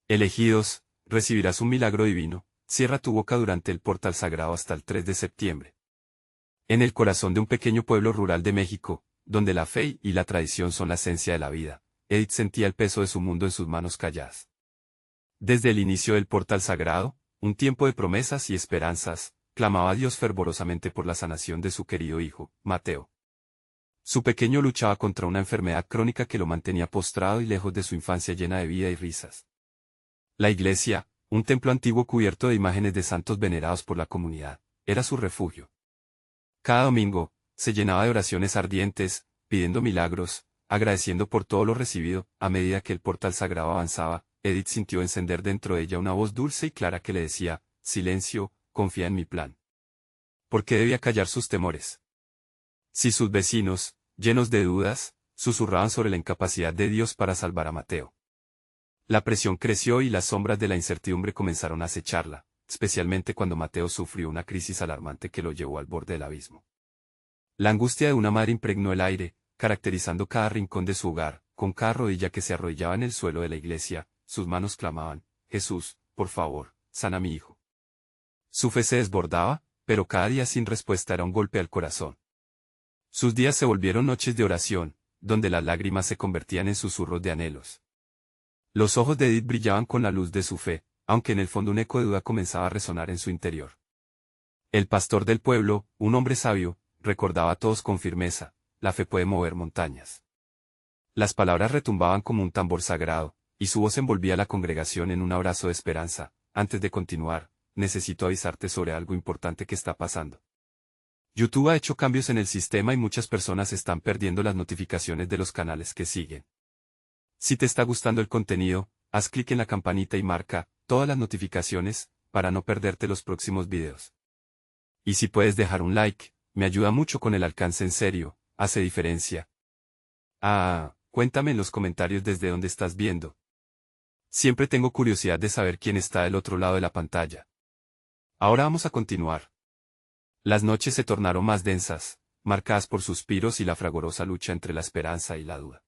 Elegidos, recibirás un milagro divino. Cierra tu boca durante el portal sagrado hasta el 3 de septiembre. En el corazón de un pequeño pueblo rural de México, donde la fe y la tradición son la esencia de la vida, Edith sentía el peso de su mundo en sus manos calladas. Desde el inicio del portal sagrado, un tiempo de promesas y esperanzas, clamaba a Dios fervorosamente por la sanación de su querido hijo, Mateo. Su pequeño luchaba contra una enfermedad crónica que lo mantenía postrado y lejos de su infancia llena de vida y risas. La iglesia, un templo antiguo cubierto de imágenes de santos venerados por la comunidad, era su refugio. Cada domingo, se llenaba de oraciones ardientes, pidiendo milagros, agradeciendo por todo lo recibido. A medida que el portal sagrado avanzaba, Edith sintió encender dentro de ella una voz dulce y clara que le decía: silencio, confía en mi plan. ¿Por qué debía callar sus temores? Si sus vecinos, llenos de dudas, susurraban sobre la incapacidad de Dios para salvar a Mateo. La presión creció y las sombras de la incertidumbre comenzaron a acecharla, especialmente cuando Mateo sufrió una crisis alarmante que lo llevó al borde del abismo. La angustia de una madre impregnó el aire, caracterizando cada rincón de su hogar. Con cada rodilla que se arrodillaba en el suelo de la iglesia, sus manos clamaban: Jesús, por favor, sana a mi hijo. Su fe se desbordaba, pero cada día sin respuesta era un golpe al corazón. Sus días se volvieron noches de oración, donde las lágrimas se convertían en susurros de anhelos. Los ojos de Edith brillaban con la luz de su fe, aunque en el fondo un eco de duda comenzaba a resonar en su interior. El pastor del pueblo, un hombre sabio, recordaba a todos con firmeza: la fe puede mover montañas. Las palabras retumbaban como un tambor sagrado, y su voz envolvía a la congregación en un abrazo de esperanza. Antes de continuar, necesito avisarte sobre algo importante que está pasando. YouTube ha hecho cambios en el sistema y muchas personas están perdiendo las notificaciones de los canales que siguen. Si te está gustando el contenido, haz clic en la campanita y marca todas las notificaciones para no perderte los próximos videos. Y si puedes dejar un like, me ayuda mucho con el alcance. En serio, hace diferencia. Cuéntame en los comentarios desde dónde estás viendo. Siempre tengo curiosidad de saber quién está del otro lado de la pantalla. Ahora vamos a continuar. Las noches se tornaron más densas, marcadas por suspiros y la fragorosa lucha entre la esperanza y la duda.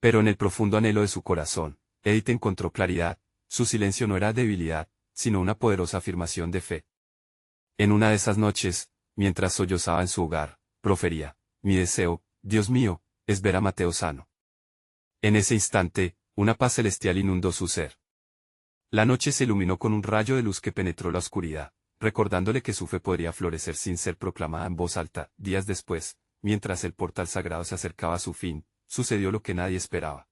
Pero en el profundo anhelo de su corazón, Edith encontró claridad. Su silencio no era debilidad, sino una poderosa afirmación de fe. En una de esas noches, mientras sollozaba en su hogar, profería: mi deseo, Dios mío, es ver a Mateo sano. En ese instante, una paz celestial inundó su ser. La noche se iluminó con un rayo de luz que penetró la oscuridad, recordándole que su fe podría florecer sin ser proclamada en voz alta. Días después, mientras el portal sagrado se acercaba a su fin, sucedió lo que nadie esperaba.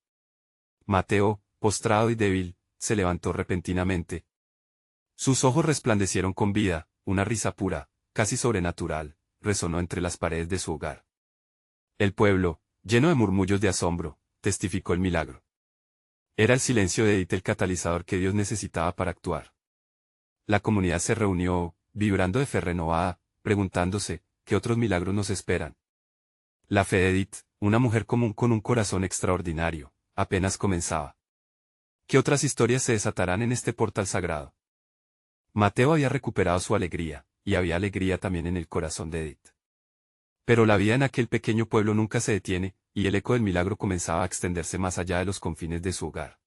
Mateo, postrado y débil, se levantó repentinamente. Sus ojos resplandecieron con vida, una risa pura, casi sobrenatural, resonó entre las paredes de su hogar. El pueblo, lleno de murmullos de asombro, testificó el milagro. Era el silencio de Edith el catalizador que Dios necesitaba para actuar. La comunidad se reunió, vibrando de fe renovada, preguntándose: ¿qué otros milagros nos esperan? La fe de Edith, una mujer común con un corazón extraordinario, apenas comenzaba. ¿Qué otras historias se desatarán en este portal sagrado? Mateo había recuperado su alegría, y había alegría también en el corazón de Edith. Pero la vida en aquel pequeño pueblo nunca se detiene, y el eco del milagro comenzaba a extenderse más allá de los confines de su hogar.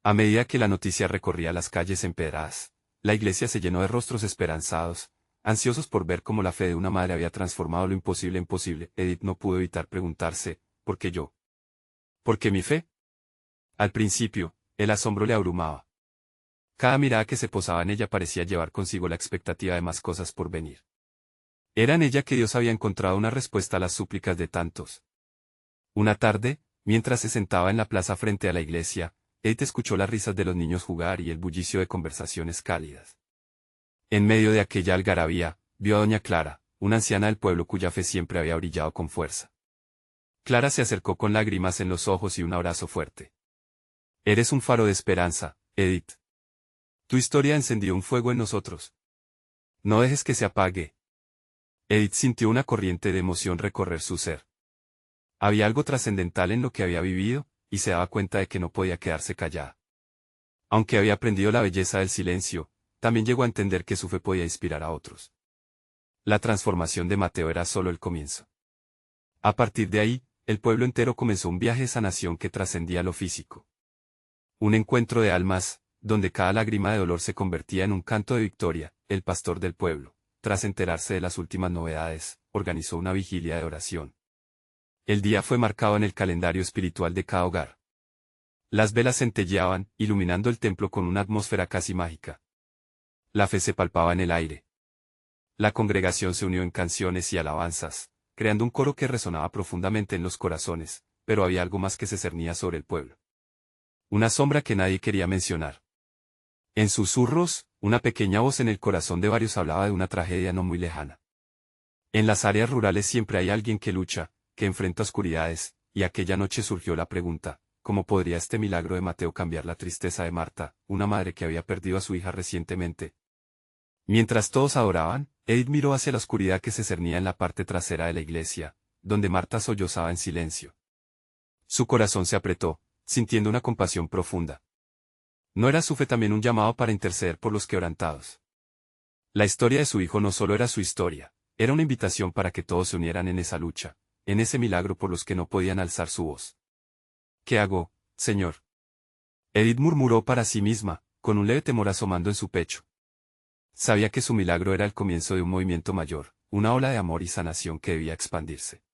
A medida que la noticia recorría las calles empedradas, la iglesia se llenó de rostros esperanzados, ansiosos por ver cómo la fe de una madre había transformado lo imposible en posible. Edith no pudo evitar preguntarse: ¿por qué yo? ¿Por qué mi fe? Al principio, el asombro le abrumaba. Cada mirada que se posaba en ella parecía llevar consigo la expectativa de más cosas por venir. Era en ella que Dios había encontrado una respuesta a las súplicas de tantos. Una tarde, mientras se sentaba en la plaza frente a la iglesia, Edith escuchó las risas de los niños jugar y el bullicio de conversaciones cálidas. En medio de aquella algarabía, vio a doña Clara, una anciana del pueblo cuya fe siempre había brillado con fuerza. Clara se acercó con lágrimas en los ojos y un abrazo fuerte. Eres un faro de esperanza, Edith. Tu historia encendió un fuego en nosotros. No dejes que se apague. Edith sintió una corriente de emoción recorrer su ser. Había algo trascendental en lo que había vivido, y se daba cuenta de que no podía quedarse callada. Aunque había aprendido la belleza del silencio, también llegó a entender que su fe podía inspirar a otros. La transformación de Mateo era solo el comienzo. A partir de ahí, el pueblo entero comenzó un viaje de sanación que trascendía lo físico. Un encuentro de almas, donde cada lágrima de dolor se convertía en un canto de victoria. El pastor del pueblo, tras enterarse de las últimas novedades, organizó una vigilia de oración. El día fue marcado en el calendario espiritual de cada hogar. Las velas centelleaban, iluminando el templo con una atmósfera casi mágica. La fe se palpaba en el aire. La congregación se unió en canciones y alabanzas, creando un coro que resonaba profundamente en los corazones, pero había algo más que se cernía sobre el pueblo. Una sombra que nadie quería mencionar. En susurros, una pequeña voz en el corazón de varios hablaba de una tragedia no muy lejana. En las áreas rurales siempre hay alguien que lucha, que enfrenta oscuridades, y aquella noche surgió la pregunta, ¿cómo podría este milagro de Mateo cambiar la tristeza de Marta, una madre que había perdido a su hija recientemente? Mientras todos adoraban, Edith miró hacia la oscuridad que se cernía en la parte trasera de la iglesia, donde Marta sollozaba en silencio. Su corazón se apretó, sintiendo una compasión profunda. ¿No era su fe también un llamado para interceder por los quebrantados? La historia de su hijo no solo era su historia, era una invitación para que todos se unieran en esa lucha, en ese milagro por los que no podían alzar su voz. ¿Qué hago, Señor? Edith murmuró para sí misma, con un leve temor asomando en su pecho. Sabía que su milagro era el comienzo de un movimiento mayor, una ola de amor y sanación que debía expandirse.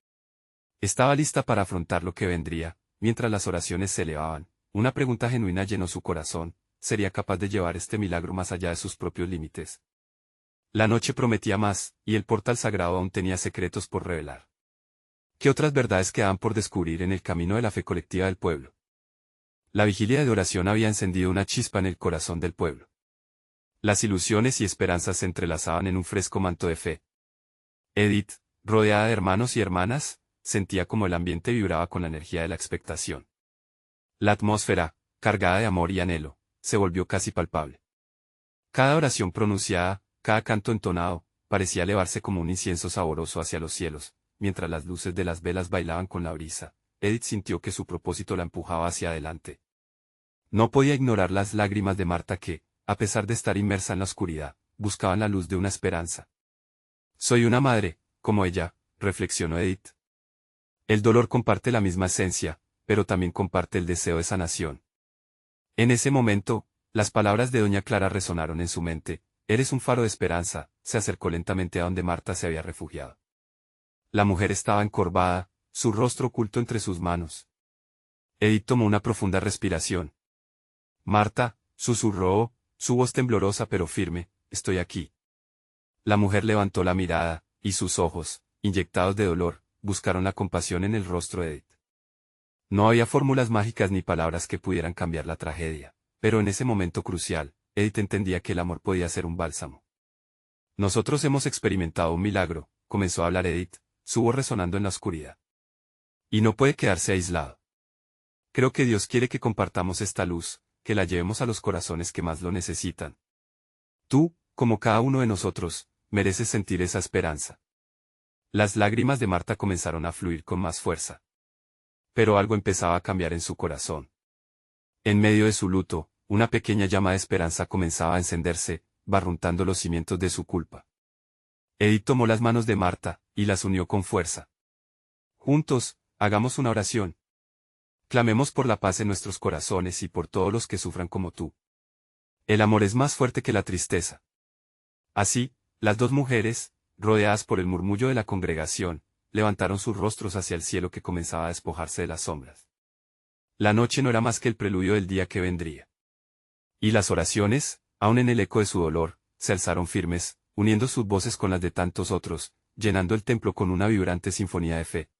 Estaba lista para afrontar lo que vendría, mientras las oraciones se elevaban. Una pregunta genuina llenó su corazón, ¿sería capaz de llevar este milagro más allá de sus propios límites? La noche prometía más, y el portal sagrado aún tenía secretos por revelar. ¿Qué otras verdades quedaban por descubrir en el camino de la fe colectiva del pueblo? La vigilia de oración había encendido una chispa en el corazón del pueblo. Las ilusiones y esperanzas se entrelazaban en un fresco manto de fe. Edith, rodeada de hermanos y hermanas, sentía como el ambiente vibraba con la energía de la expectación. La atmósfera, cargada de amor y anhelo, se volvió casi palpable. Cada oración pronunciada, cada canto entonado, parecía elevarse como un incienso saboroso hacia los cielos, mientras las luces de las velas bailaban con la brisa. Edith sintió que su propósito la empujaba hacia adelante. No podía ignorar las lágrimas de Marta que, a pesar de estar inmersa en la oscuridad, buscaban la luz de una esperanza. Soy una madre, como ella, reflexionó Edith. El dolor comparte la misma esencia, pero también comparte el deseo de sanación. En ese momento, las palabras de doña Clara resonaron en su mente. Eres un faro de esperanza. Se acercó lentamente a donde Marta se había refugiado. La mujer estaba encorvada, su rostro oculto entre sus manos. Edith tomó una profunda respiración. Marta, susurró, su voz temblorosa pero firme, estoy aquí. La mujer levantó la mirada, y sus ojos, inyectados de dolor, buscaron la compasión en el rostro de Edith. No había fórmulas mágicas ni palabras que pudieran cambiar la tragedia, pero en ese momento crucial, Edith entendía que el amor podía ser un bálsamo. Nosotros hemos experimentado un milagro, comenzó a hablar Edith, su voz resonando en la oscuridad. Y no puede quedarse aislado. Creo que Dios quiere que compartamos esta luz, que la llevemos a los corazones que más lo necesitan. Tú, como cada uno de nosotros, mereces sentir esa esperanza. Las lágrimas de Marta comenzaron a fluir con más fuerza. Pero algo empezaba a cambiar en su corazón. En medio de su luto, una pequeña llama de esperanza comenzaba a encenderse, barruntando los cimientos de su culpa. Edith tomó las manos de Marta, y las unió con fuerza. Juntos, hagamos una oración. Clamemos por la paz en nuestros corazones y por todos los que sufran como tú. El amor es más fuerte que la tristeza. Así, las dos mujeres, rodeadas por el murmullo de la congregación, levantaron sus rostros hacia el cielo que comenzaba a despojarse de las sombras. La noche no era más que el preludio del día que vendría. Y las oraciones, aun en el eco de su dolor, se alzaron firmes, uniendo sus voces con las de tantos otros, llenando el templo con una vibrante sinfonía de fe.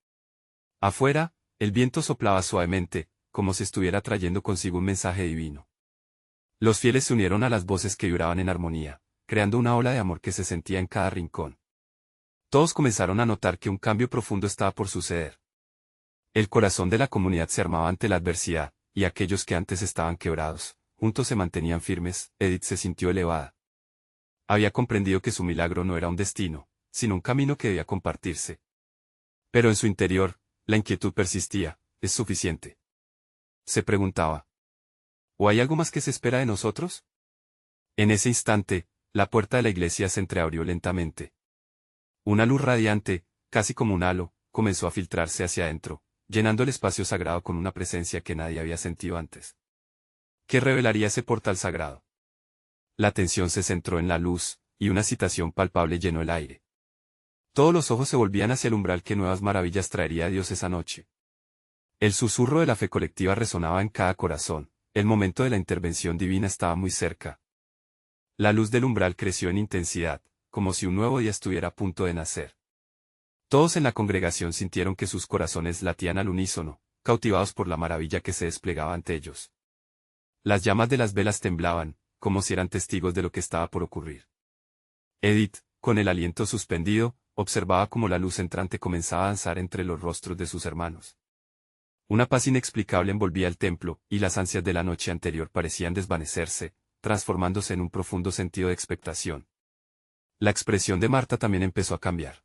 Afuera, el viento soplaba suavemente, como si estuviera trayendo consigo un mensaje divino. Los fieles se unieron a las voces que vibraban en armonía, creando una ola de amor que se sentía en cada rincón. Todos comenzaron a notar que un cambio profundo estaba por suceder. El corazón de la comunidad se armaba ante la adversidad, y aquellos que antes estaban quebrados, juntos se mantenían firmes. Edith se sintió elevada. Había comprendido que su milagro no era un destino, sino un camino que debía compartirse. Pero en su interior, la inquietud persistía. ¿Es suficiente?, se preguntaba. ¿O hay algo más que se espera de nosotros? En ese instante, la puerta de la iglesia se entreabrió lentamente. Una luz radiante, casi como un halo, comenzó a filtrarse hacia adentro, llenando el espacio sagrado con una presencia que nadie había sentido antes. ¿Qué revelaría ese portal sagrado? La atención se centró en la luz, y una excitación palpable llenó el aire. Todos los ojos se volvían hacia el umbral que nuevas maravillas traería a Dios esa noche. El susurro de la fe colectiva resonaba en cada corazón, el momento de la intervención divina estaba muy cerca. La luz del umbral creció en intensidad, como si un nuevo día estuviera a punto de nacer. Todos en la congregación sintieron que sus corazones latían al unísono, cautivados por la maravilla que se desplegaba ante ellos. Las llamas de las velas temblaban, como si eran testigos de lo que estaba por ocurrir. Edith, con el aliento suspendido, observaba cómo la luz entrante comenzaba a danzar entre los rostros de sus hermanos. Una paz inexplicable envolvía el templo, y las ansias de la noche anterior parecían desvanecerse, transformándose en un profundo sentido de expectación. La expresión de Marta también empezó a cambiar.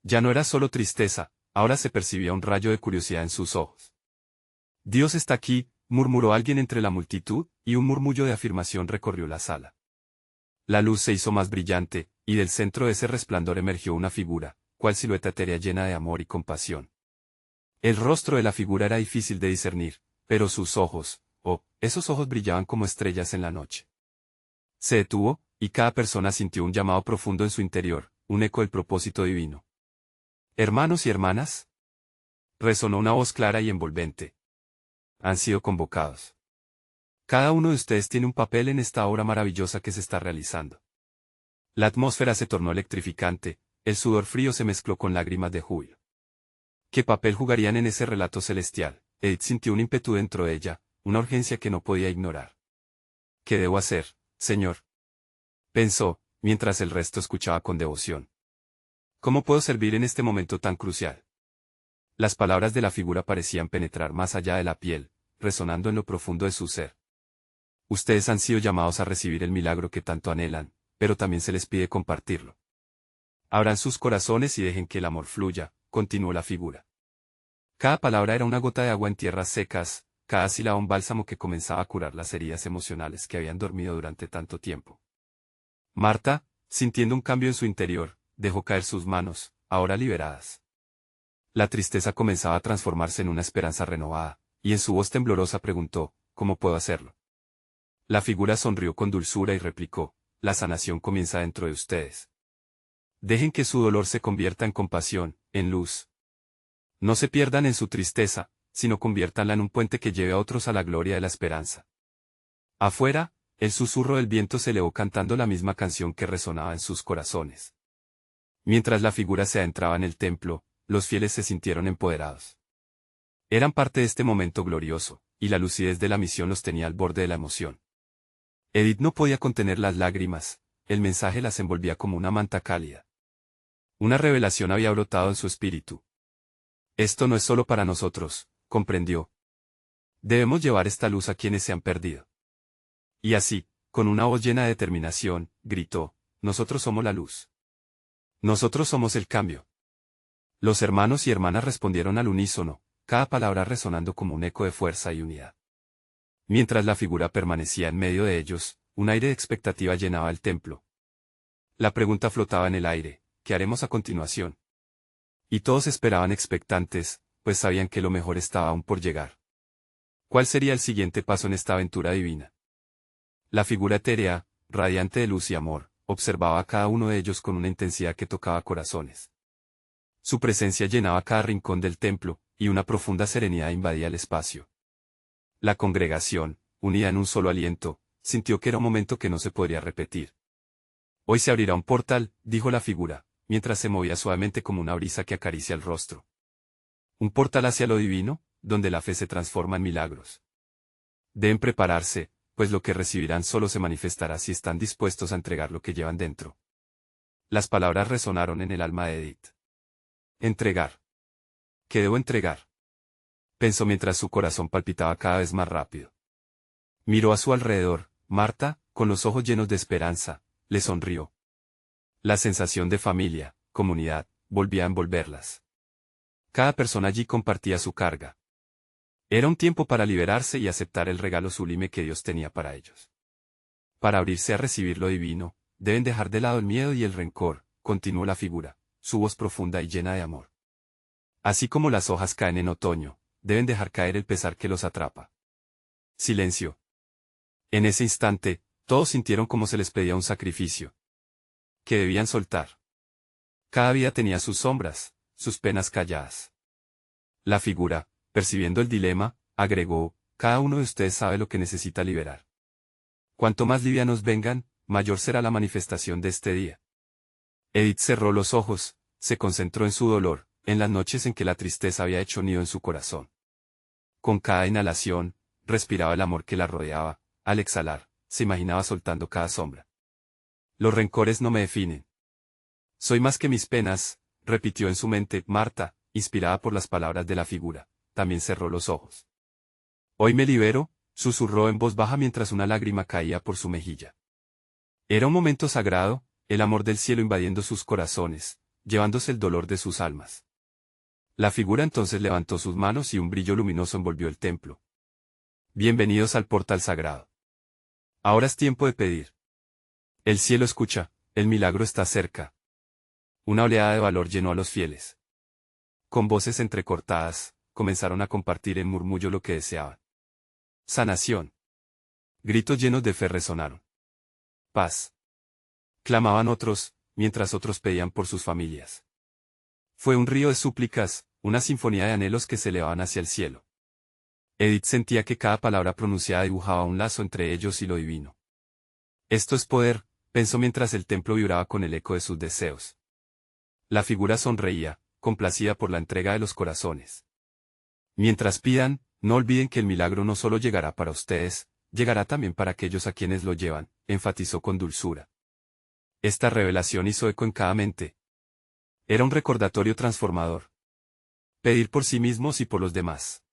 Ya no era solo tristeza, ahora se percibía un rayo de curiosidad en sus ojos. «Dios está aquí», murmuró alguien entre la multitud, y un murmullo de afirmación recorrió la sala. La luz se hizo más brillante, y del centro de ese resplandor emergió una figura, cual silueta etérea llena de amor y compasión. El rostro de la figura era difícil de discernir, pero sus ojos, esos ojos brillaban como estrellas en la noche. Se detuvo, y cada persona sintió un llamado profundo en su interior, un eco del propósito divino. «Hermanos y hermanas», resonó una voz clara y envolvente. «Han sido convocados. Cada uno de ustedes tiene un papel en esta obra maravillosa que se está realizando». La atmósfera se tornó electrificante, el sudor frío se mezcló con lágrimas de júbilo. ¿Qué papel jugarían en ese relato celestial? Edith sintió un ímpetu dentro de ella, una urgencia que no podía ignorar. «¿Qué debo hacer, Señor?», pensó, mientras el resto escuchaba con devoción. «¿Cómo puedo servir en este momento tan crucial?». Las palabras de la figura parecían penetrar más allá de la piel, resonando en lo profundo de su ser. «Ustedes han sido llamados a recibir el milagro que tanto anhelan, pero también se les pide compartirlo. Abran sus corazones y dejen que el amor fluya», continuó la figura. Cada palabra era una gota de agua en tierras secas, cada sílaba un bálsamo que comenzaba a curar las heridas emocionales que habían dormido durante tanto tiempo. Marta, sintiendo un cambio en su interior, dejó caer sus manos, ahora liberadas. La tristeza comenzaba a transformarse en una esperanza renovada, y en su voz temblorosa preguntó, «¿Cómo puedo hacerlo?». La figura sonrió con dulzura y replicó, «La sanación comienza dentro de ustedes. Dejen que su dolor se convierta en compasión, en luz. No se pierdan en su tristeza, sino conviértanla en un puente que lleve a otros a la gloria de la esperanza». Afuera, el susurro del viento se elevó cantando la misma canción que resonaba en sus corazones. Mientras la figura se adentraba en el templo, los fieles se sintieron empoderados. Eran parte de este momento glorioso, y la lucidez de la misión los tenía al borde de la emoción. Edith no podía contener las lágrimas, el mensaje las envolvía como una manta cálida. Una revelación había brotado en su espíritu. «Esto no es solo para nosotros», comprendió. «Debemos llevar esta luz a quienes se han perdido». Y así, con una voz llena de determinación, gritó, «Nosotros somos la luz. Nosotros somos el cambio». Los hermanos y hermanas respondieron al unísono, cada palabra resonando como un eco de fuerza y unidad. Mientras la figura permanecía en medio de ellos, un aire de expectativa llenaba el templo. La pregunta flotaba en el aire, ¿qué haremos a continuación? Y todos esperaban expectantes, pues sabían que lo mejor estaba aún por llegar. ¿Cuál sería el siguiente paso en esta aventura divina? La figura etérea, radiante de luz y amor, observaba a cada uno de ellos con una intensidad que tocaba corazones. Su presencia llenaba cada rincón del templo, y una profunda serenidad invadía el espacio. La congregación, unida en un solo aliento, sintió que era un momento que no se podría repetir. «Hoy se abrirá un portal», dijo la figura, mientras se movía suavemente como una brisa que acaricia el rostro. «Un portal hacia lo divino, donde la fe se transforma en milagros. Deben prepararse, pues lo que recibirán solo se manifestará si están dispuestos a entregar lo que llevan dentro». Las palabras resonaron en el alma de Edith. «Entregar. ¿Qué debo entregar?», pensó mientras su corazón palpitaba cada vez más rápido. Miró a su alrededor, Marta, con los ojos llenos de esperanza, le sonrió. La sensación de familia, comunidad, volvía a envolverlas. Cada persona allí compartía su carga. Era un tiempo para liberarse y aceptar el regalo sublime que Dios tenía para ellos. Para abrirse a recibir lo divino, deben dejar de lado el miedo y el rencor, continuó la figura, su voz profunda y llena de amor. Así como las hojas caen en otoño, deben dejar caer el pesar que los atrapa. Silencio. En ese instante, todos sintieron como se les pedía un sacrificio, que debían soltar. Cada vida tenía sus sombras, sus penas calladas. La figura, percibiendo el dilema, agregó, cada uno de ustedes sabe lo que necesita liberar. Cuanto más livianos vengan, mayor será la manifestación de este día. Edith cerró los ojos, se concentró en su dolor, en las noches en que la tristeza había hecho nido en su corazón. Con cada inhalación, respiraba el amor que la rodeaba, al exhalar, se imaginaba soltando cada sombra. Los rencores no me definen. Soy más que mis penas, repitió en su mente Marta, inspirada por las palabras de la figura. También cerró los ojos. Hoy me libero, susurró en voz baja mientras una lágrima caía por su mejilla. Era un momento sagrado, el amor del cielo invadiendo sus corazones, llevándose el dolor de sus almas. La figura entonces levantó sus manos y un brillo luminoso envolvió el templo. Bienvenidos al portal sagrado. Ahora es tiempo de pedir. El cielo escucha, el milagro está cerca. Una oleada de valor llenó a los fieles. Con voces entrecortadas, comenzaron a compartir en murmullo lo que deseaban. Sanación. Gritos llenos de fe resonaron. Paz. Clamaban otros, mientras otros pedían por sus familias. Fue un río de súplicas, una sinfonía de anhelos que se elevaban hacia el cielo. Edith sentía que cada palabra pronunciada dibujaba un lazo entre ellos y lo divino. Esto es poder, pensó mientras el templo vibraba con el eco de sus deseos. La figura sonreía, complacida por la entrega de los corazones. Mientras pidan, no olviden que el milagro no solo llegará para ustedes, llegará también para aquellos a quienes lo llevan, enfatizó con dulzura. Esta revelación hizo eco en cada mente. Era un recordatorio transformador. Pedir por sí mismos y por los demás.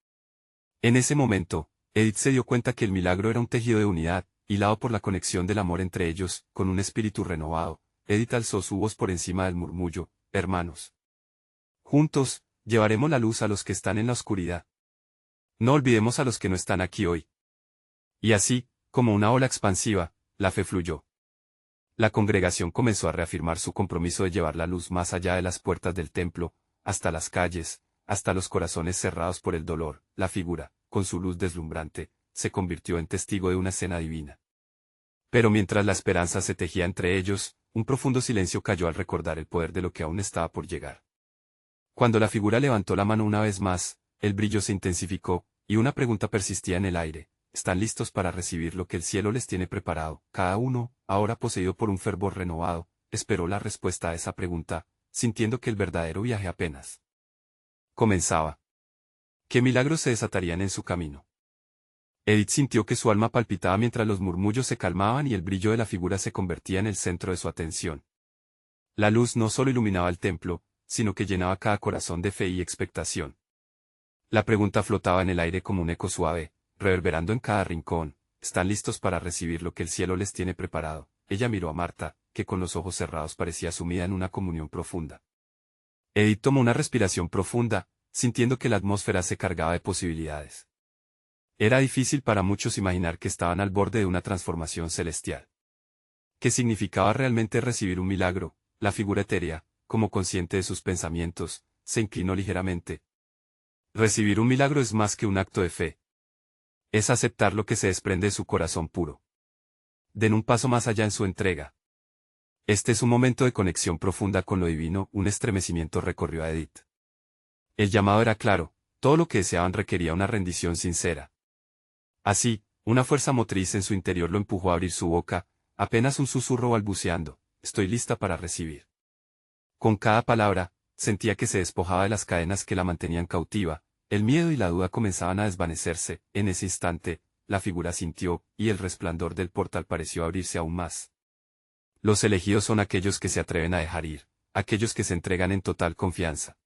En ese momento, Edith se dio cuenta que el milagro era un tejido de unidad, hilado por la conexión del amor entre ellos, con un espíritu renovado. Edith alzó su voz por encima del murmullo, hermanos. Juntos, llevaremos la luz a los que están en la oscuridad. No olvidemos a los que no están aquí hoy. Y así, como una ola expansiva, la fe fluyó. La congregación comenzó a reafirmar su compromiso de llevar la luz más allá de las puertas del templo, hasta las calles, hasta los corazones cerrados por el dolor. La figura, con su luz deslumbrante, se convirtió en testigo de una escena divina. Pero mientras la esperanza se tejía entre ellos, un profundo silencio cayó al recordar el poder de lo que aún estaba por llegar. Cuando la figura levantó la mano una vez más, el brillo se intensificó, y una pregunta persistía en el aire. ¿Están listos para recibir lo que el cielo les tiene preparado? Cada uno, ahora poseído por un fervor renovado, esperó la respuesta a esa pregunta, sintiendo que el verdadero viaje apenas comenzaba. ¿Qué milagros se desatarían en su camino? Edith sintió que su alma palpitaba mientras los murmullos se calmaban y el brillo de la figura se convertía en el centro de su atención. La luz no solo iluminaba el templo, sino que llenaba cada corazón de fe y expectación. La pregunta flotaba en el aire como un eco suave, reverberando en cada rincón. ¿Están listos para recibir lo que el cielo les tiene preparado? Ella miró a Marta, que con los ojos cerrados parecía sumida en una comunión profunda. Edith tomó una respiración profunda, sintiendo que la atmósfera se cargaba de posibilidades. Era difícil para muchos imaginar que estaban al borde de una transformación celestial. ¿Qué significaba realmente recibir un milagro? La figura etérea, como consciente de sus pensamientos, se inclinó ligeramente. Recibir un milagro es más que un acto de fe. Es aceptar lo que se desprende de su corazón puro. Den un paso más allá en su entrega. Este es un momento de conexión profunda con lo divino. Un estremecimiento recorrió a Edith. El llamado era claro, todo lo que deseaban requería una rendición sincera. Así, una fuerza motriz en su interior lo empujó a abrir su boca, apenas un susurro balbuceando, estoy lista para recibir. Con cada palabra, sentía que se despojaba de las cadenas que la mantenían cautiva, el miedo y la duda comenzaban a desvanecerse. En ese instante, la figura sintió, y el resplandor del portal pareció abrirse aún más. Los elegidos son aquellos que se atreven a dejar ir, aquellos que se entregan en total confianza.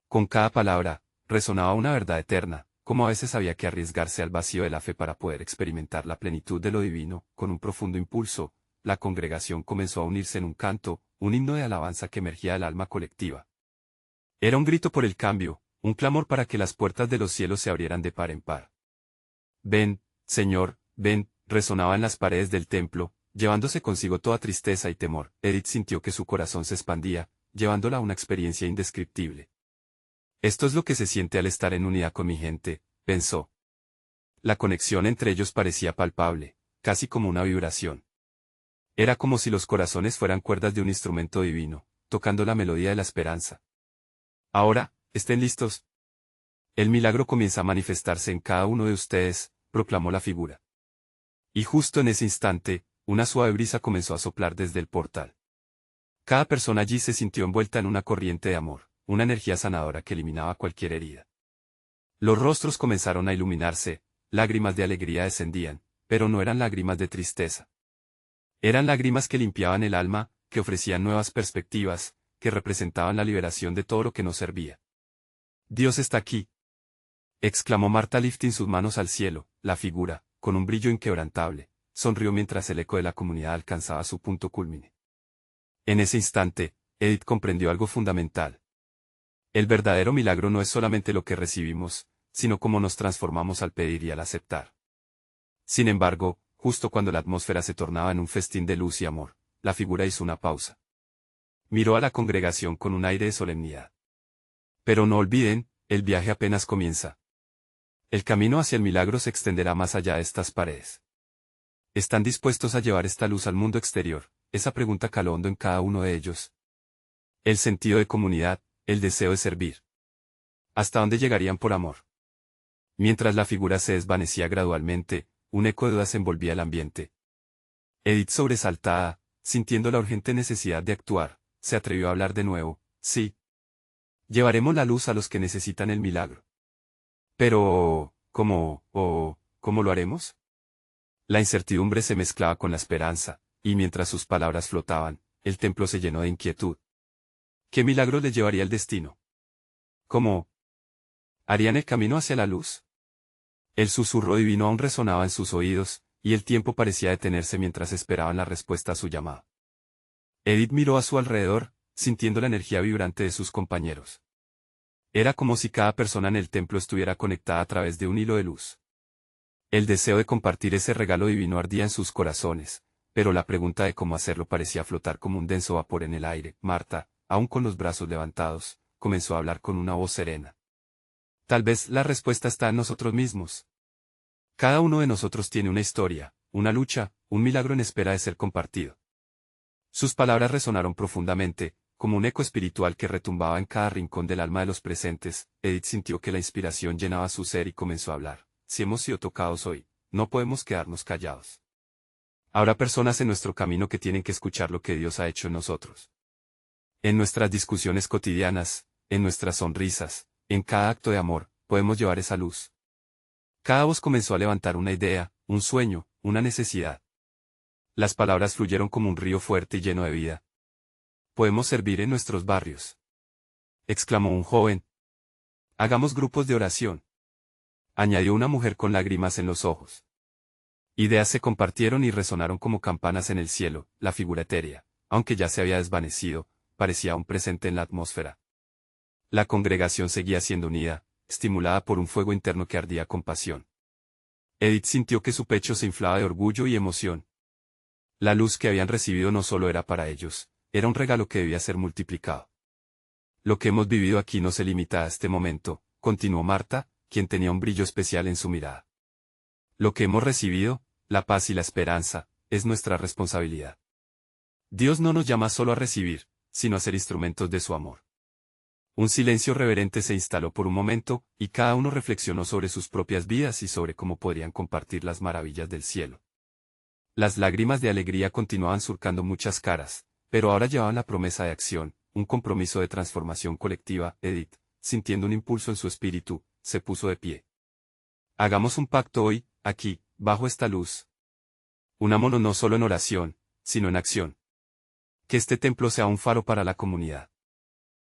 Con cada palabra, resonaba una verdad eterna, como a veces había que arriesgarse al vacío de la fe para poder experimentar la plenitud de lo divino. Con un profundo impulso, la congregación comenzó a unirse en un canto, un himno de alabanza que emergía del alma colectiva. Era un grito por el cambio, un clamor para que las puertas de los cielos se abrieran de par en par. Ven, Señor, ven, resonaba en las paredes del templo, llevándose consigo toda tristeza y temor. Edith sintió que su corazón se expandía, llevándola a una experiencia indescriptible. Esto es lo que se siente al estar en unidad con mi gente, pensó. La conexión entre ellos parecía palpable, casi como una vibración. Era como si los corazones fueran cuerdas de un instrumento divino, tocando la melodía de la esperanza. Ahora, estén listos. El milagro comienza a manifestarse en cada uno de ustedes, proclamó la figura. Y justo en ese instante, una suave brisa comenzó a soplar desde el portal. Cada persona allí se sintió envuelta en una corriente de amor, una energía sanadora que eliminaba cualquier herida. Los rostros comenzaron a iluminarse, lágrimas de alegría descendían, pero no eran lágrimas de tristeza. Eran lágrimas que limpiaban el alma, que ofrecían nuevas perspectivas, que representaban la liberación de todo lo que nos servía. Dios está aquí, exclamó Marta lifting sus manos al cielo. La figura, con un brillo inquebrantable, sonrió mientras el eco de la comunidad alcanzaba su punto culmine. En ese instante, Edith comprendió algo fundamental. El verdadero milagro no es solamente lo que recibimos, sino cómo nos transformamos al pedir y al aceptar. Sin embargo, justo cuando la atmósfera se tornaba en un festín de luz y amor, la figura hizo una pausa. Miró a la congregación con un aire de solemnidad. Pero no olviden, el viaje apenas comienza. El camino hacia el milagro se extenderá más allá de estas paredes. ¿Están dispuestos a llevar esta luz al mundo exterior? Esa pregunta caló hondo en cada uno de ellos. El sentido de comunidad, el deseo de servir. ¿Hasta dónde llegarían por amor? Mientras la figura se desvanecía gradualmente, un eco de dudas envolvía el ambiente. Edith, sobresaltada, sintiendo la urgente necesidad de actuar, se atrevió a hablar de nuevo. Sí. Llevaremos la luz a los que necesitan el milagro. Pero, ¿cómo lo haremos? La incertidumbre se mezclaba con la esperanza, y mientras sus palabras flotaban, el templo se llenó de inquietud. ¿Qué milagro les llevaría el destino? ¿Cómo harían el camino hacia la luz? El susurro divino aún resonaba en sus oídos, y el tiempo parecía detenerse mientras esperaban la respuesta a su llamado. Edith miró a su alrededor, sintiendo la energía vibrante de sus compañeros. Era como si cada persona en el templo estuviera conectada a través de un hilo de luz. El deseo de compartir ese regalo divino ardía en sus corazones, pero la pregunta de cómo hacerlo parecía flotar como un denso vapor en el aire. Marta, aún con los brazos levantados, comenzó a hablar con una voz serena. Tal vez la respuesta está en nosotros mismos. Cada uno de nosotros tiene una historia, una lucha, un milagro en espera de ser compartido. Sus palabras resonaron profundamente, como un eco espiritual que retumbaba en cada rincón del alma de los presentes. Edith sintió que la inspiración llenaba su ser y comenzó a hablar. Si hemos sido tocados hoy, no podemos quedarnos callados. Habrá personas en nuestro camino que tienen que escuchar lo que Dios ha hecho en nosotros. En nuestras discusiones cotidianas, en nuestras sonrisas, en cada acto de amor, podemos llevar esa luz. Cada voz comenzó a levantar una idea, un sueño, una necesidad. Las palabras fluyeron como un río fuerte y lleno de vida. Podemos servir en nuestros barrios, exclamó un joven. Hagamos grupos de oración, añadió una mujer con lágrimas en los ojos. Ideas se compartieron y resonaron como campanas en el cielo. La figura etérea, aunque ya se había desvanecido, parecía aún presente en la atmósfera. La congregación seguía siendo unida, estimulada por un fuego interno que ardía con pasión. Edith sintió que su pecho se inflaba de orgullo y emoción. La luz que habían recibido no solo era para ellos, era un regalo que debía ser multiplicado. Lo que hemos vivido aquí no se limita a este momento, continuó Marta, quien tenía un brillo especial en su mirada. Lo que hemos recibido, la paz y la esperanza, es nuestra responsabilidad. Dios no nos llama solo a recibir, sino a ser instrumentos de su amor. Un silencio reverente se instaló por un momento, y cada uno reflexionó sobre sus propias vidas y sobre cómo podrían compartir las maravillas del cielo. Las lágrimas de alegría continuaban surcando muchas caras, pero ahora llevaban la promesa de acción, un compromiso de transformación colectiva. Edith, sintiendo un impulso en su espíritu, se puso de pie. Hagamos un pacto hoy, aquí, bajo esta luz. Unámonos no solo en oración, sino en acción. Que este templo sea un faro para la comunidad.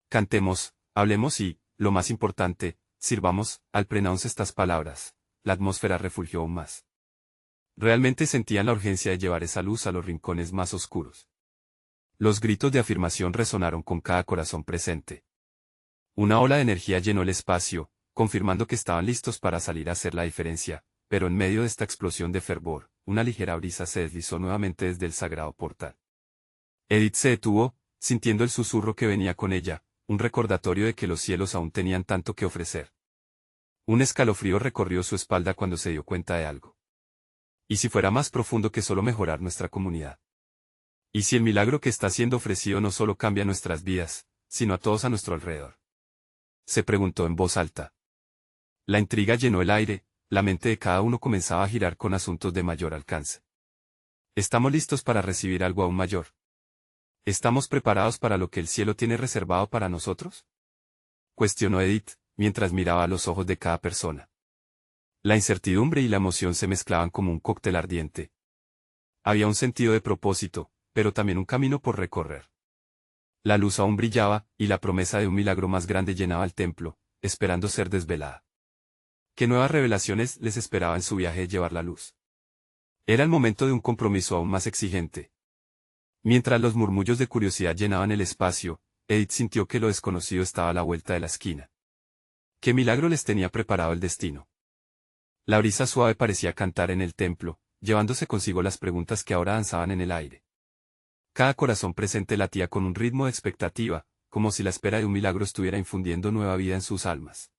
Cantemos, hablemos y, lo más importante, sirvamos. Al pronunciar estas palabras, la atmósfera refugió aún más. Realmente sentían la urgencia de llevar esa luz a los rincones más oscuros. Los gritos de afirmación resonaron con cada corazón presente. Una ola de energía llenó el espacio, confirmando que estaban listos para salir a hacer la diferencia, pero en medio de esta explosión de fervor, una ligera brisa se deslizó nuevamente desde el sagrado portal. Edith se detuvo, sintiendo el susurro que venía con ella, un recordatorio de que los cielos aún tenían tanto que ofrecer. Un escalofrío recorrió su espalda cuando se dio cuenta de algo. ¿Y si fuera más profundo que solo mejorar nuestra comunidad? ¿Y si el milagro que está siendo ofrecido no solo cambia nuestras vidas, sino a todos a nuestro alrededor? Se preguntó en voz alta. La intriga llenó el aire, la mente de cada uno comenzaba a girar con asuntos de mayor alcance. ¿Estamos listos para recibir algo aún mayor? ¿Estamos preparados para lo que el cielo tiene reservado para nosotros? Cuestionó Edith, mientras miraba a los ojos de cada persona. La incertidumbre y la emoción se mezclaban como un cóctel ardiente. Había un sentido de propósito, pero también un camino por recorrer. La luz aún brillaba, y la promesa de un milagro más grande llenaba el templo, esperando ser desvelada. ¿Qué nuevas revelaciones les esperaba en su viaje de llevar la luz? Era el momento de un compromiso aún más exigente. Mientras los murmullos de curiosidad llenaban el espacio, Edith sintió que lo desconocido estaba a la vuelta de la esquina. ¿Qué milagro les tenía preparado el destino? La brisa suave parecía cantar en el templo, llevándose consigo las preguntas que ahora danzaban en el aire. Cada corazón presente latía con un ritmo de expectativa, como si la espera de un milagro estuviera infundiendo nueva vida en sus almas.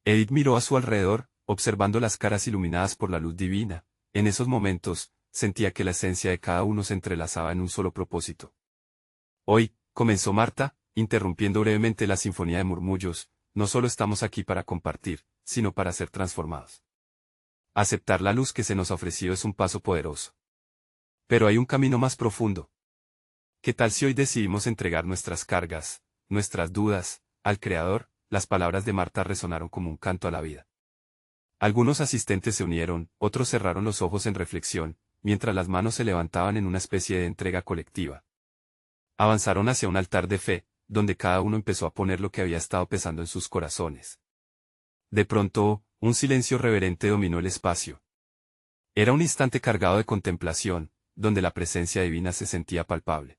Edith miró a su alrededor, observando las caras iluminadas por la luz divina. En esos momentos, sentía que la esencia de cada uno se entrelazaba en un solo propósito. Hoy, comenzó Marta, interrumpiendo brevemente la sinfonía de murmullos, no solo estamos aquí para compartir, sino para ser transformados. Aceptar la luz que se nos ha ofrecido es un paso poderoso. Pero hay un camino más profundo. ¿Qué tal si hoy decidimos entregar nuestras cargas, nuestras dudas, al Creador? Las palabras de Marta resonaron como un canto a la vida. Algunos asistentes se unieron, otros cerraron los ojos en reflexión, mientras las manos se levantaban en una especie de entrega colectiva. Avanzaron hacia un altar de fe, donde cada uno empezó a poner lo que había estado pesando en sus corazones. De pronto, un silencio reverente dominó el espacio. Era un instante cargado de contemplación, donde la presencia divina se sentía palpable.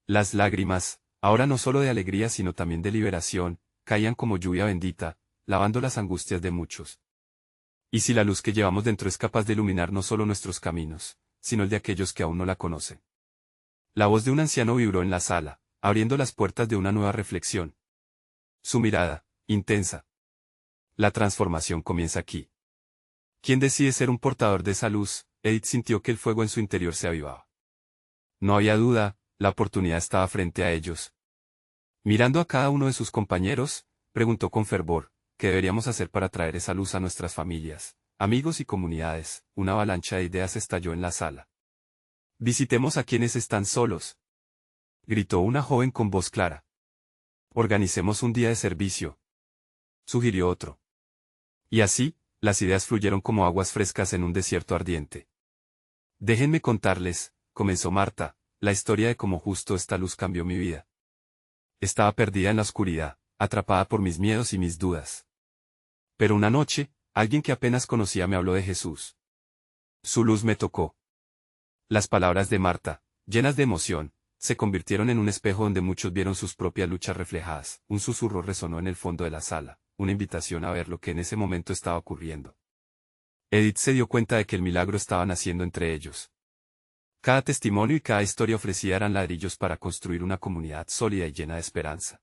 Las lágrimas, ahora no solo de alegría sino también de liberación, caían como lluvia bendita, lavando las angustias de muchos. ¿Y si la luz que llevamos dentro es capaz de iluminar no solo nuestros caminos, sino el de aquellos que aún no la conocen? La voz de un anciano vibró en la sala, abriendo las puertas de una nueva reflexión. Su mirada, intensa. La transformación comienza aquí. ¿Quién decide ser un portador de esa luz? Edith sintió que el fuego en su interior se avivaba. No había duda, la oportunidad estaba frente a ellos. Mirando a cada uno de sus compañeros, preguntó con fervor, ¿qué deberíamos hacer para traer esa luz a nuestras familias, amigos y comunidades? Una avalancha de ideas estalló en la sala. Visitemos a quienes están solos, gritó una joven con voz clara. Organicemos un día de servicio, sugirió otro. Y así, las ideas fluyeron como aguas frescas en un desierto ardiente. Déjenme contarles, comenzó Marta, la historia de cómo justo esta luz cambió mi vida. Estaba perdida en la oscuridad, atrapada por mis miedos y mis dudas. Pero una noche, alguien que apenas conocía me habló de Jesús. Su luz me tocó. Las palabras de Marta, llenas de emoción, se convirtieron en un espejo donde muchos vieron sus propias luchas reflejadas. Un susurro resonó en el fondo de la sala, una invitación a ver lo que en ese momento estaba ocurriendo. Edith se dio cuenta de que el milagro estaba naciendo entre ellos. Cada testimonio y cada historia ofrecida eran ladrillos para construir una comunidad sólida y llena de esperanza.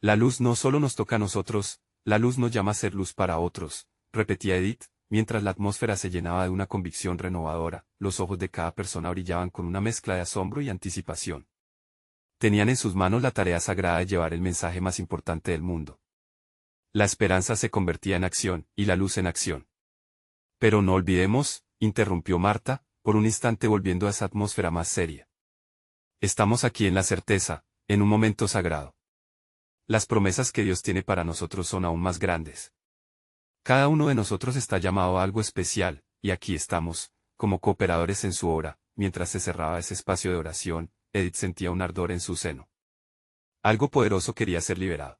La luz no solo nos toca a nosotros, la luz nos llama a ser luz para otros, repetía Edith, mientras la atmósfera se llenaba de una convicción renovadora. Los ojos de cada persona brillaban con una mezcla de asombro y anticipación. Tenían en sus manos la tarea sagrada de llevar el mensaje más importante del mundo. La esperanza se convertía en acción, y la luz en acción. Pero no olvidemos, interrumpió Marta, por un instante volviendo a esa atmósfera más seria. Estamos aquí en la certeza, en un momento sagrado. Las promesas que Dios tiene para nosotros son aún más grandes. Cada uno de nosotros está llamado a algo especial, y aquí estamos, como cooperadores en su obra. Mientras se cerraba ese espacio de oración, Edith sentía un ardor en su seno. Algo poderoso quería ser liberado.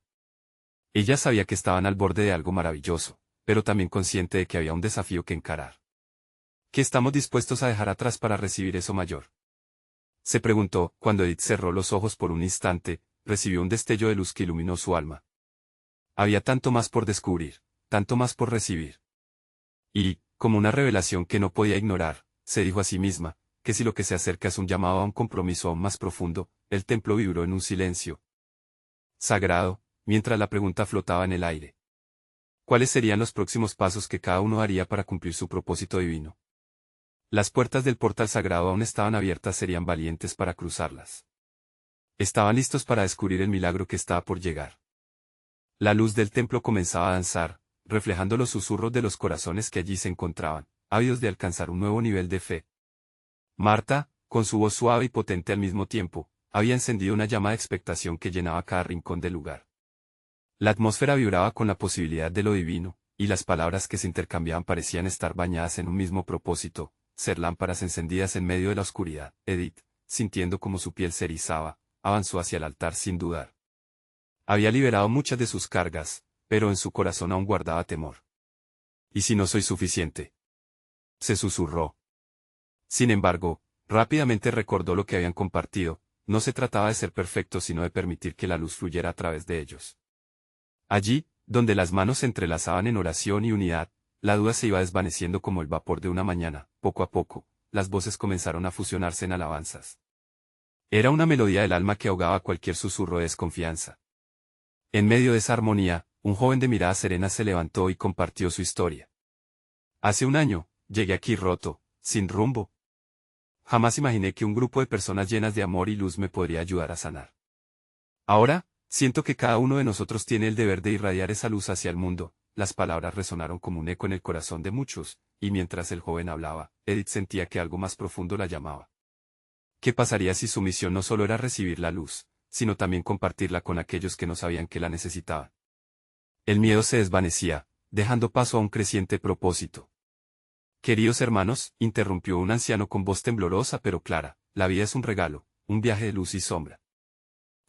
Ella sabía que estaban al borde de algo maravilloso, pero también consciente de que había un desafío que encarar. ¿Qué estamos dispuestos a dejar atrás para recibir eso mayor? Se preguntó. Cuando Edith cerró los ojos por un instante, recibió un destello de luz que iluminó su alma. Había tanto más por descubrir, tanto más por recibir. Y, como una revelación que no podía ignorar, se dijo a sí misma, que si lo que se acerca es un llamado a un compromiso aún más profundo. El templo vibró en un silencio sagrado, mientras la pregunta flotaba en el aire. ¿Cuáles serían los próximos pasos que cada uno haría para cumplir su propósito divino? Las puertas del portal sagrado aún estaban abiertas, serían valientes para cruzarlas. Estaban listos para descubrir el milagro que estaba por llegar. La luz del templo comenzaba a danzar, reflejando los susurros de los corazones que allí se encontraban, ávidos de alcanzar un nuevo nivel de fe. Marta, con su voz suave y potente al mismo tiempo, había encendido una llama de expectación que llenaba cada rincón del lugar. La atmósfera vibraba con la posibilidad de lo divino, y las palabras que se intercambiaban parecían estar bañadas en un mismo propósito, ser lámparas encendidas en medio de la oscuridad. Edith, sintiendo como su piel se erizaba, avanzó hacia el altar sin dudar. Había liberado muchas de sus cargas, pero en su corazón aún guardaba temor. ¿Y si no soy suficiente?, se susurró. Sin embargo, rápidamente recordó lo que habían compartido. No se trataba de ser perfectos, sino de permitir que la luz fluyera a través de ellos. Allí, donde las manos se entrelazaban en oración y unidad, la duda se iba desvaneciendo como el vapor de una mañana. Poco a poco, las voces comenzaron a fusionarse en alabanzas. Era una melodía del alma que ahogaba cualquier susurro de desconfianza. En medio de esa armonía, un joven de mirada serena se levantó y compartió su historia. Hace un año, llegué aquí roto, sin rumbo. Jamás imaginé que un grupo de personas llenas de amor y luz me podría ayudar a sanar. Ahora, siento que cada uno de nosotros tiene el deber de irradiar esa luz hacia el mundo. Las palabras resonaron como un eco en el corazón de muchos, y mientras el joven hablaba, Edith sentía que algo más profundo la llamaba. ¿Qué pasaría si su misión no solo era recibir la luz, sino también compartirla con aquellos que no sabían que la necesitaban? El miedo se desvanecía, dejando paso a un creciente propósito. Queridos hermanos, interrumpió un anciano con voz temblorosa pero clara, la vida es un regalo, un viaje de luz y sombra.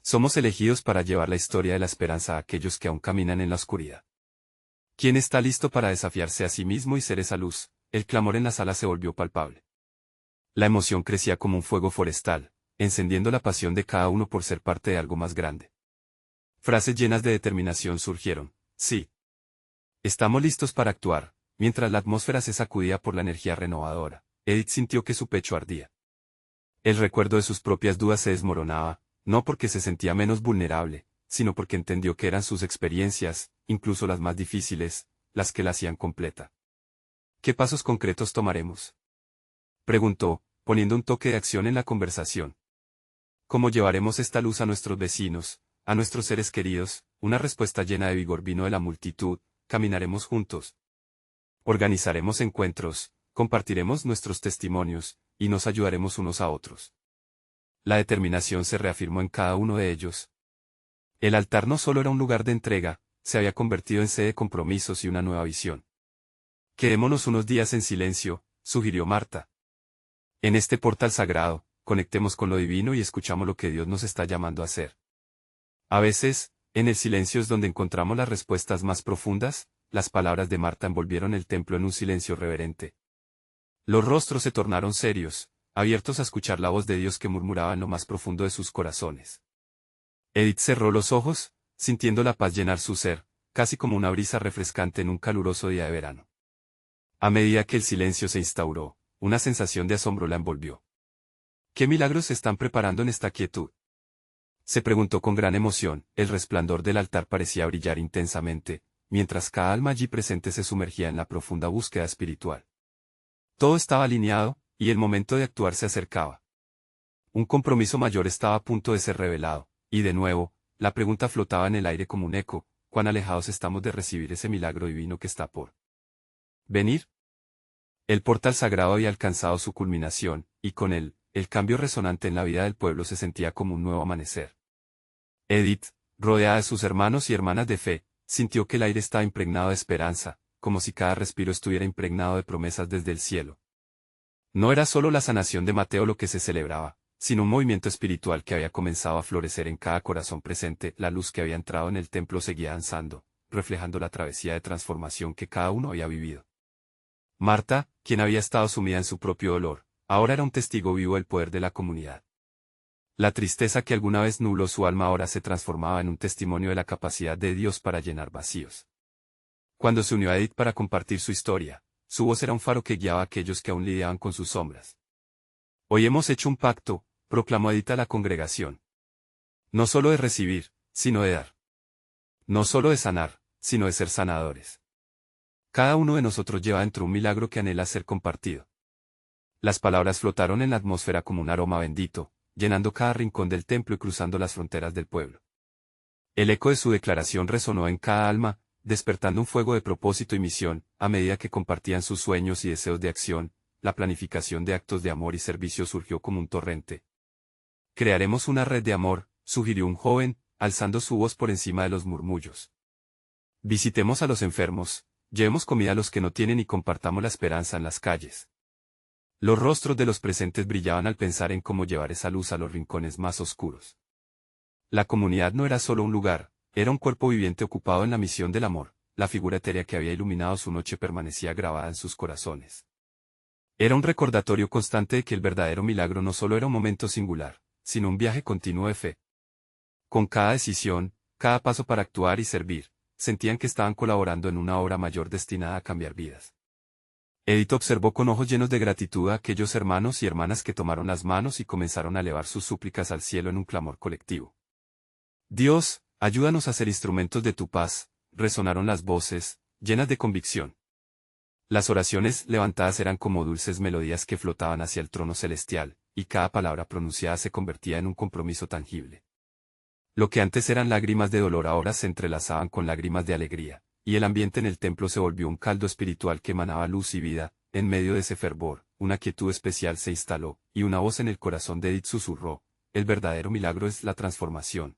Somos elegidos para llevar la historia de la esperanza a aquellos que aún caminan en la oscuridad. ¿Quién está listo para desafiarse a sí mismo y ser esa luz? El clamor en la sala se volvió palpable. La emoción crecía como un fuego forestal, encendiendo la pasión de cada uno por ser parte de algo más grande. Frases llenas de determinación surgieron. Sí. Estamos listos para actuar. Mientras la atmósfera se sacudía por la energía renovadora, Edith sintió que su pecho ardía. El recuerdo de sus propias dudas se desmoronaba, no porque se sentía menos vulnerable, sino porque entendió que eran sus experiencias, incluso las más difíciles, las que la hacían completa. ¿Qué pasos concretos tomaremos?, preguntó, poniendo un toque de acción en la conversación. ¿Cómo llevaremos esta luz a nuestros vecinos, a nuestros seres queridos? Una respuesta llena de vigor vino de la multitud. Caminaremos juntos. Organizaremos encuentros, compartiremos nuestros testimonios, y nos ayudaremos unos a otros. La determinación se reafirmó en cada uno de ellos. El altar no solo era un lugar de entrega, se había convertido en sede de compromisos y una nueva visión. Quedémonos unos días en silencio, sugirió Marta. En este portal sagrado, conectemos con lo divino y escuchamos lo que Dios nos está llamando a hacer. A veces, en el silencio es donde encontramos las respuestas más profundas. Las palabras de Marta envolvieron el templo en un silencio reverente. Los rostros se tornaron serios, abiertos a escuchar la voz de Dios que murmuraba en lo más profundo de sus corazones. Edith cerró los ojos, sintiendo la paz llenar su ser, casi como una brisa refrescante en un caluroso día de verano. A medida que el silencio se instauró, una sensación de asombro la envolvió. ¿Qué milagros se están preparando en esta quietud?, se preguntó con gran emoción. El resplandor del altar parecía brillar intensamente, mientras cada alma allí presente se sumergía en la profunda búsqueda espiritual. Todo estaba alineado, y el momento de actuar se acercaba. Un compromiso mayor estaba a punto de ser revelado, y de nuevo, la pregunta flotaba en el aire como un eco: ¿cuán alejados estamos de recibir ese milagro divino que está por venir? El portal sagrado había alcanzado su culminación, y con él, el cambio resonante en la vida del pueblo se sentía como un nuevo amanecer. Edith, rodeada de sus hermanos y hermanas de fe, sintió que el aire estaba impregnado de esperanza, como si cada respiro estuviera impregnado de promesas desde el cielo. No era solo la sanación de Mateo lo que se celebraba, sino un movimiento espiritual que había comenzado a florecer en cada corazón presente. La luz que había entrado en el templo seguía danzando, reflejando la travesía de transformación que cada uno había vivido. Marta, quien había estado sumida en su propio dolor, ahora era un testigo vivo del poder de la comunidad. La tristeza que alguna vez nubló su alma ahora se transformaba en un testimonio de la capacidad de Dios para llenar vacíos. Cuando se unió a Edith para compartir su historia, su voz era un faro que guiaba a aquellos que aún lidiaban con sus sombras. Hoy hemos hecho un pacto, proclamó Edith a la congregación. No solo de recibir, sino de dar. No solo de sanar, sino de ser sanadores. Cada uno de nosotros lleva dentro un milagro que anhela ser compartido. Las palabras flotaron en la atmósfera como un aroma bendito, llenando cada rincón del templo y cruzando las fronteras del pueblo. El eco de su declaración resonó en cada alma, despertando un fuego de propósito y misión, a medida que compartían sus sueños y deseos de acción. La planificación de actos de amor y servicio surgió como un torrente. Crearemos una red de amor, sugirió un joven, alzando su voz por encima de los murmullos. Visitemos a los enfermos, llevemos comida a los que no tienen y compartamos la esperanza en las calles. Los rostros de los presentes brillaban al pensar en cómo llevar esa luz a los rincones más oscuros. La comunidad no era solo un lugar, era un cuerpo viviente ocupado en la misión del amor. La figura etérea que había iluminado su noche permanecía grabada en sus corazones. Era un recordatorio constante de que el verdadero milagro no solo era un momento singular, sino un viaje continuo de fe. Con cada decisión, cada paso para actuar y servir, sentían que estaban colaborando en una obra mayor destinada a cambiar vidas. Edith observó con ojos llenos de gratitud a aquellos hermanos y hermanas que tomaron las manos y comenzaron a elevar sus súplicas al cielo en un clamor colectivo. Dios, ayúdanos a ser instrumentos de tu paz, resonaron las voces, llenas de convicción. Las oraciones levantadas eran como dulces melodías que flotaban hacia el trono celestial, y cada palabra pronunciada se convertía en un compromiso tangible. Lo que antes eran lágrimas de dolor ahora se entrelazaban con lágrimas de alegría, y el ambiente en el templo se volvió un caldo espiritual que emanaba luz y vida. En medio de ese fervor, una quietud especial se instaló, y una voz en el corazón de Edith susurró: el verdadero milagro es la transformación.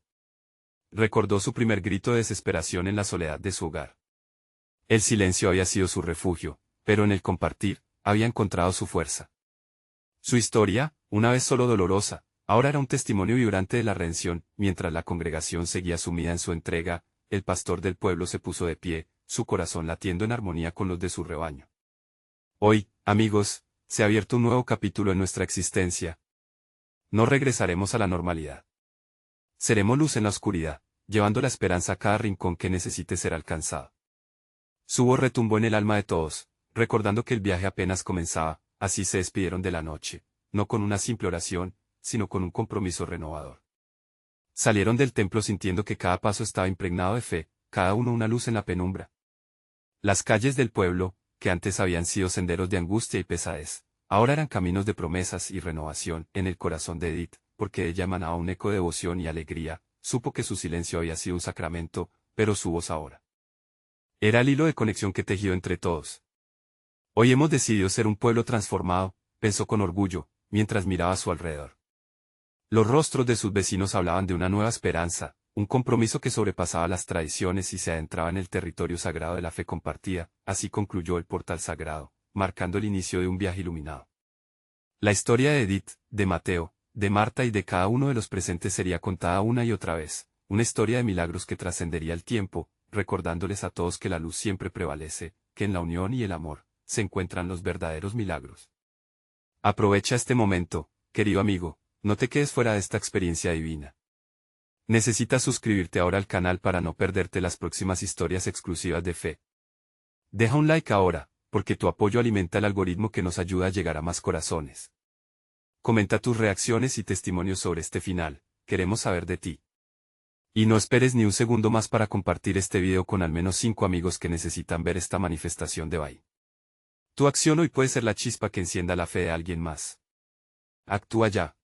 Recordó su primer grito de desesperación en la soledad de su hogar. El silencio había sido su refugio, pero en el compartir, había encontrado su fuerza. Su historia, una vez solo dolorosa, ahora era un testimonio vibrante de la redención. Mientras la congregación seguía sumida en su entrega, el pastor del pueblo se puso de pie, su corazón latiendo en armonía con los de su rebaño. Hoy, amigos, se ha abierto un nuevo capítulo en nuestra existencia. No regresaremos a la normalidad. Seremos luz en la oscuridad, llevando la esperanza a cada rincón que necesite ser alcanzado. Su voz retumbó en el alma de todos, recordando que el viaje apenas comenzaba. Así se despidieron de la noche, no con una simple oración, sino con un compromiso renovador. Salieron del templo sintiendo que cada paso estaba impregnado de fe, cada uno una luz en la penumbra. Las calles del pueblo, que antes habían sido senderos de angustia y pesadez, ahora eran caminos de promesas y renovación. En el corazón de Edith, porque ella emanaba un eco de devoción y alegría, supo que su silencio había sido un sacramento, pero su voz ahora era el hilo de conexión que tejió entre todos. Hoy hemos decidido ser un pueblo transformado, pensó con orgullo, mientras miraba a su alrededor. Los rostros de sus vecinos hablaban de una nueva esperanza, un compromiso que sobrepasaba las tradiciones y se adentraba en el territorio sagrado de la fe compartida. Así concluyó el portal sagrado, marcando el inicio de un viaje iluminado. La historia de Edith, de Mateo, de Marta y de cada uno de los presentes sería contada una y otra vez, una historia de milagros que trascendería el tiempo, recordándoles a todos que la luz siempre prevalece, que en la unión y el amor se encuentran los verdaderos milagros. Aprovecha este momento, querido amigo, no te quedes fuera de esta experiencia divina. Necesitas suscribirte ahora al canal para no perderte las próximas historias exclusivas de fe. Deja un like ahora, porque tu apoyo alimenta el algoritmo que nos ayuda a llegar a más corazones. Comenta tus reacciones y testimonios sobre este final, queremos saber de ti. Y no esperes ni un segundo más para compartir este video con al menos 5 amigos que necesitan ver esta manifestación de Bai. Tu acción hoy puede ser la chispa que encienda la fe de alguien más. Actúa ya.